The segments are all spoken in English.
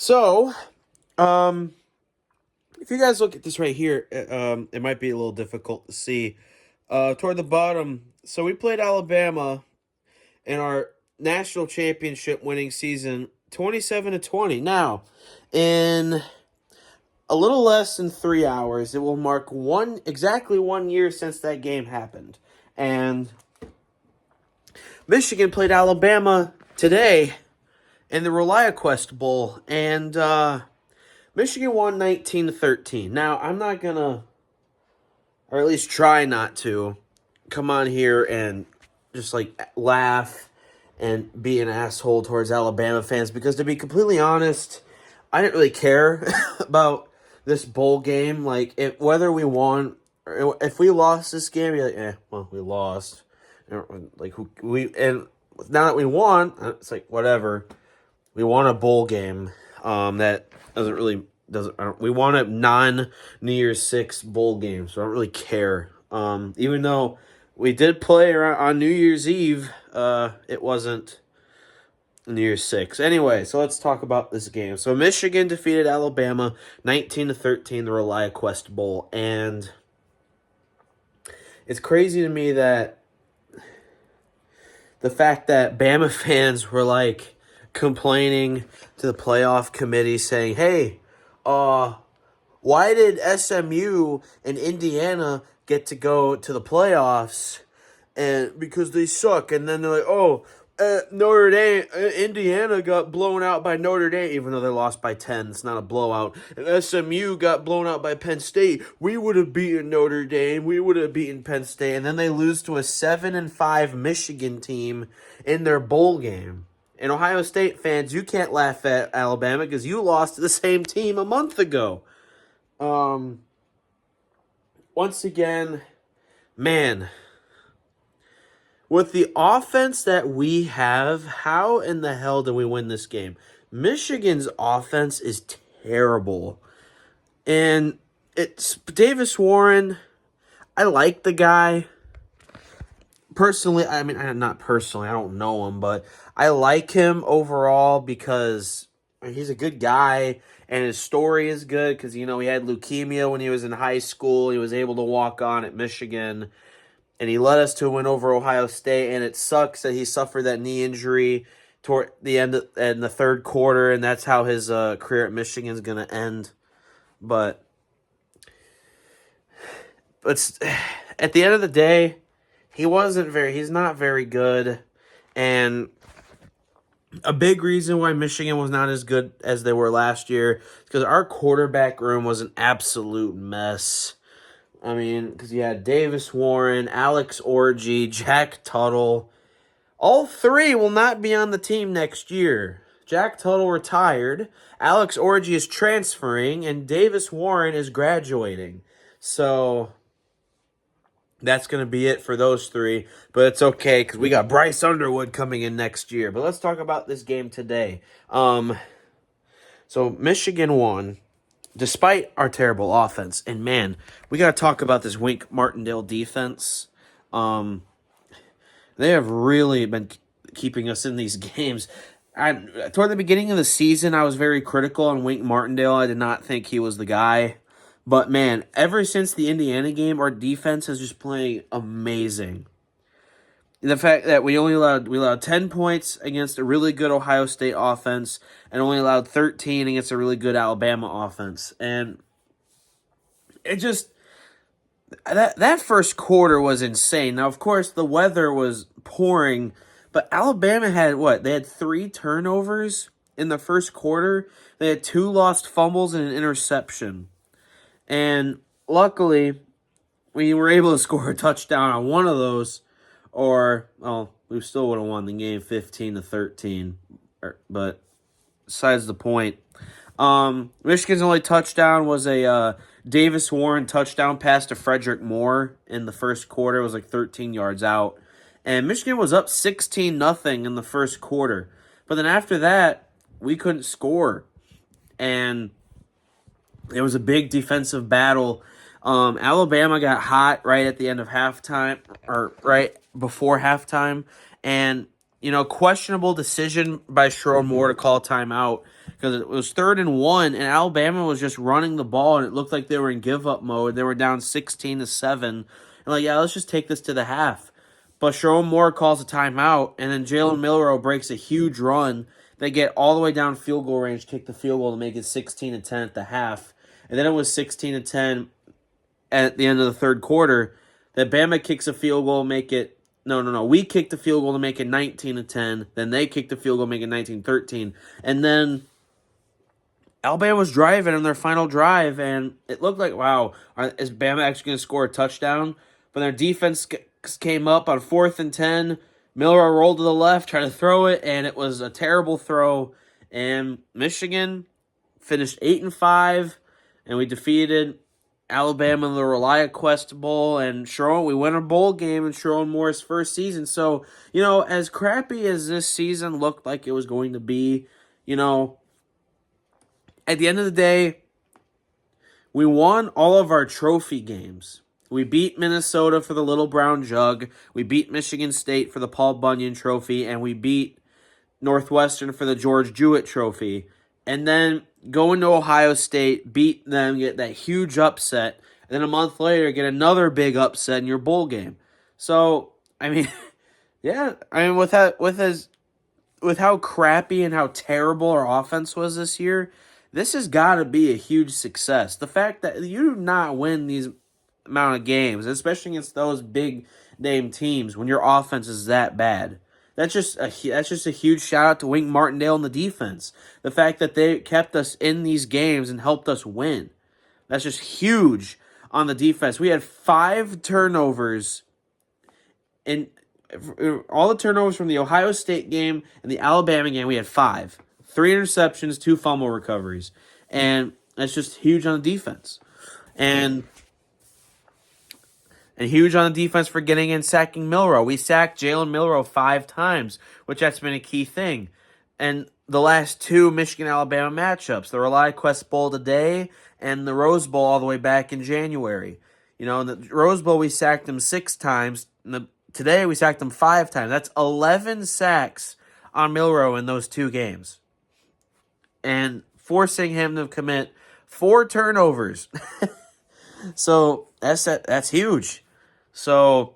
So, if you guys look at this right here, it might be a little difficult to see. Toward the bottom, so we played Alabama in our national championship winning season, 27-20. Now, in a little less than 3 hours, it will mark exactly 1 year since that game happened, and Michigan played Alabama today in the ReliaQuest Bowl, and Michigan won 19-13. Now, I'm not gonna, or at least try not to, come on here and just like laugh and be an asshole towards Alabama fans, because to be completely honest, I didn't really care about this bowl game. Like, whether we won or if we lost this game, you're like, well, we lost. Like, and now that we won, it's like, whatever. We won a bowl game. That we won a non-New Year's Six bowl game, so I don't really care. Even though we did play on New Year's Eve, it wasn't New Year's Six. Anyway, so let's talk about this game. So Michigan defeated Alabama 19-13, the ReliaQuest Bowl, and it's crazy to me that the fact that Bama fans were like complaining to the playoff committee saying, hey, why did SMU and Indiana get to go to the playoffs? And because they suck. And then they're like, Notre Dame, Indiana got blown out by Notre Dame, even though they lost by 10. It's not a blowout. And SMU got blown out by Penn State. We would have beaten Notre Dame. We would have beaten Penn State. And then they lose to a 7-5 Michigan team in their bowl game. And Ohio State fans, you can't laugh at Alabama because you lost to the same team a month ago. Once again, man, with the offense that we have, how in the hell do we win this game? Michigan's offense is terrible. And it's Davis Warren. I like the guy. Personally, I mean, not personally, I don't know him, but I like him overall because he's a good guy and his story is good because, he had leukemia when he was in high school. He was able to walk on at Michigan. And he led us to a win over Ohio State, and it sucks that he suffered that knee injury toward the end in the third quarter, and that's how his career at Michigan is going to end. But at the end of the day, he's not very good, and a big reason why Michigan was not as good as they were last year is because our quarterback room was an absolute mess. I mean, because you had Davis Warren, Alex Orji, Jack Tuttle. All three will not be on the team next year. Jack Tuttle retired, Alex Orji is transferring, and Davis Warren is graduating. So that's going to be it for those three. But it's okay because we got Bryce Underwood coming in next year. But let's talk about this game today. So Michigan won, despite our terrible offense. And, man, we got to talk about this Wink Martindale defense. They have really been keeping us in these games. Toward the beginning of the season, I was very critical on Wink Martindale. I did not think he was the guy. But, man, ever since the Indiana game, our defense is just playing amazing. The fact that we allowed 10 points against a really good Ohio State offense and only allowed 13 against a really good Alabama offense. And it just that first quarter was insane. Now, of course, the weather was pouring, but Alabama had They had 3 turnovers in the first quarter. They had 2 lost fumbles and an interception. And luckily, we were able to score a touchdown on one of those. We still would have won the game 15-13. But besides the point, Michigan's only touchdown was a Davis Warren touchdown pass to Frederick Moore in the first quarter. It was like 13 yards out. And Michigan was up 16-0 in the first quarter. But then after that, we couldn't score. And it was a big defensive battle. Alabama got hot right at the end of halftime, or right before halftime, and questionable decision by Sherrod Moore to call timeout because it was 3rd and 1, and Alabama was just running the ball, and it looked like they were in give-up mode. They were down 16-7, and yeah, let's just take this to the half. But Sherrod Moore calls a timeout, and then Jalen Milroe breaks a huge run. They get all the way down field goal range, kick the field goal to make it 16-10 at the half, and then it was 16-10 at the end of the third quarter. That Bama kicks a field goal, make it. No. We kicked the field goal to make it 19-10. Then they kicked the field goal, make it 19-13. And then Alabama was driving on their final drive, and it looked like, wow, is Bama actually going to score a touchdown? But their defense came up on 4th and 10. Milroe rolled to the left, tried to throw it, and it was a terrible throw. And Michigan finished 8-5, and we defeated Alabama in the ReliaQuest Bowl, and we win a bowl game in Sherrod Moore's first season. So, as crappy as this season looked like it was going to be, at the end of the day, we won all of our trophy games. We beat Minnesota for the Little Brown Jug. We beat Michigan State for the Paul Bunyan Trophy, and we beat Northwestern for the George Jewett Trophy. And then go into Ohio State, beat them, get that huge upset, and then a month later get another big upset in your bowl game. So, yeah, with how crappy and how terrible our offense was this year, this has got to be a huge success. The fact that you do not win these amount of games, especially against those big name teams, when your offense is that bad. That's just a huge shout out to Wink Martindale and the defense. The fact that they kept us in these games and helped us win. That's just huge on the defense. We had 5 turnovers in all the turnovers from the Ohio State game and the Alabama game. We had 5. 3 interceptions, 2 fumble recoveries. And that's just huge on the defense. And huge on the defense for getting in, sacking Milroe. We sacked Jalen Milroe 5 times, which that's been a key thing. And the last 2 Michigan-Alabama matchups, the ReliaQuest Bowl today and the Rose Bowl all the way back in January. In the Rose Bowl, we sacked him 6 times. Today, we sacked him 5 times. That's 11 sacks on Milroe in those 2 games. And forcing him to commit 4 turnovers. So, that's huge. So,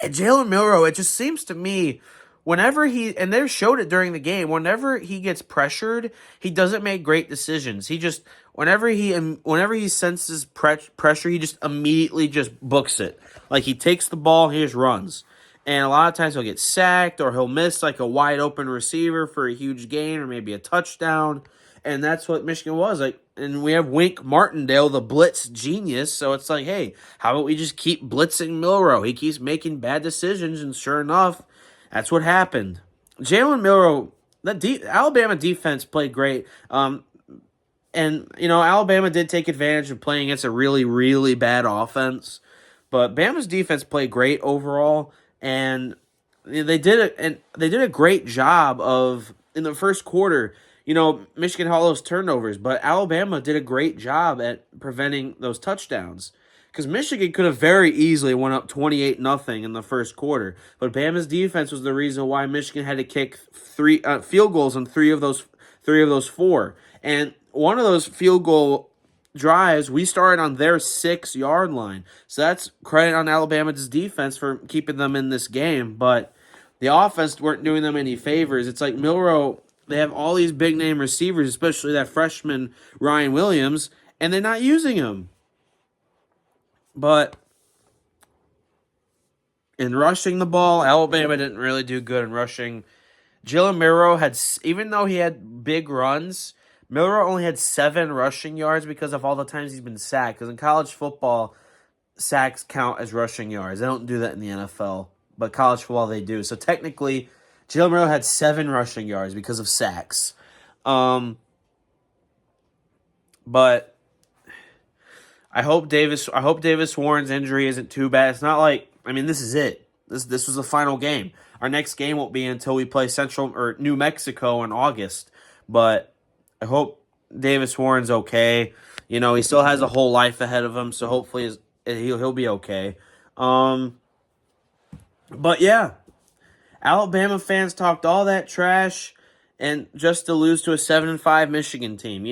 Jalen Milroe, it just seems to me, whenever and they showed it during the game, whenever he gets pressured, he doesn't make great decisions. He just, whenever he senses pressure, he just immediately just books it. Like, he takes the ball, he just runs. And a lot of times he'll get sacked, or he'll miss like a wide open receiver for a huge gain, or maybe a touchdown. And that's what Michigan was like. And we have Wink Martindale, the blitz genius. So it's like, hey, how about we just keep blitzing Milroe? He keeps making bad decisions, and sure enough, that's what happened. Jalen Milroe, Alabama defense played great. And, Alabama did take advantage of playing against a really, really bad offense. But Bama's defense played great overall. And they did a great job of, in the first quarter, Michigan had all those turnovers, but Alabama did a great job at preventing those touchdowns. Because Michigan could have very easily went up 28-0 in the first quarter. But Bama's defense was the reason why Michigan had to kick 3 field goals on 3 of those 4. And one of those field goal drives, we started on their 6-yard line. So that's credit on Alabama's defense for keeping them in this game. But the offense weren't doing them any favors. It's like Milroe, they have all these big-name receivers, especially that freshman Ryan Williams, and they're not using him. But in rushing the ball, Alabama didn't really do good in rushing. Jalen Milroe even though he had big runs, Milroe only had 7 rushing yards because of all the times he's been sacked. Because in college football, sacks count as rushing yards. They don't do that in the NFL, but college football they do. So technically, Jalen Milroe had 7 rushing yards because of sacks. But I hope Davis Warren's injury isn't too bad. It's not like, this is it. This was the final game. Our next game won't be until we play New Mexico in August. But I hope Davis Warren's okay. He still has a whole life ahead of him, so hopefully he'll be okay. But yeah, Alabama fans talked all that trash and just to lose to a 7-5 Michigan team.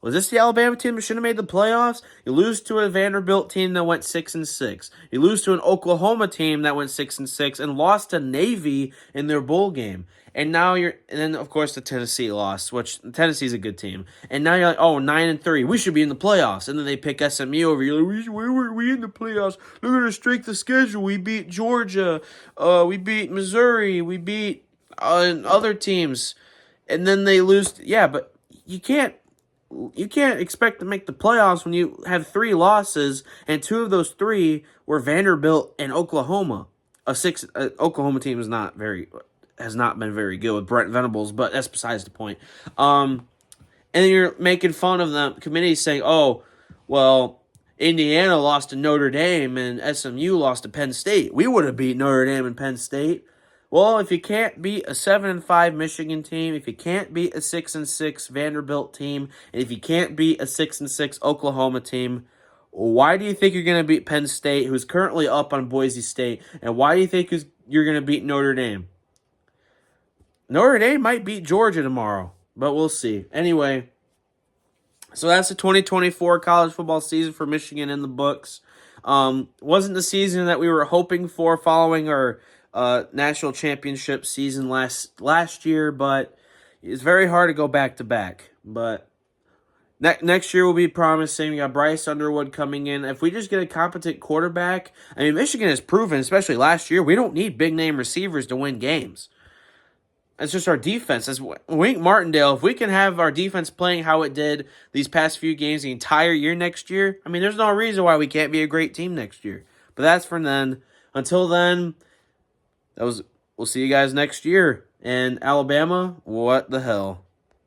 Was this the Alabama team that should have made the playoffs? You lose to a Vanderbilt team that went 6-6. You lose to an Oklahoma team that went 6-6 and lost to Navy in their bowl game. And then of course the Tennessee loss, which Tennessee's a good team. And now you're like, 9-3, we should be in the playoffs. And then they pick SMU over. You're like, where were we in the playoffs? Look at our strength of schedule. We beat Georgia. We beat Missouri. We beat other teams. And then they lose. Yeah, but you can't expect to make the playoffs when you have 3 losses, and 2 of those 3 were Vanderbilt and Oklahoma. Oklahoma team has not been very good with Brent Venables, but that's besides the point. And then you're making fun of the committee saying, "Oh, well, Indiana lost to Notre Dame and SMU lost to Penn State. We would have beat Notre Dame and Penn State." Well, if you can't beat a 7-5 Michigan team, if you can't beat a 6-6 Vanderbilt team, and if you can't beat a 6-6 Oklahoma team, why do you think you're going to beat Penn State, who's currently up on Boise State, and why do you think you're going to beat Notre Dame? Notre Dame might beat Georgia tomorrow, but we'll see. Anyway, so that's the 2024 college football season for Michigan in the books. Wasn't the season that we were hoping for following our national championship season last year, but it's very hard to go back to back. But next year will be promising. We got Bryce Underwood coming in. If we just get a competent quarterback, I mean, Michigan has proven, especially last year, we don't need big name receivers to win games. It's just our defense. As Wink Martindale, if we can have our defense playing how it did these past few games the entire year next year, I mean, there's no reason why we can't be a great team next year. But that's for then. Until then, we'll see you guys next year. And Alabama, what the hell?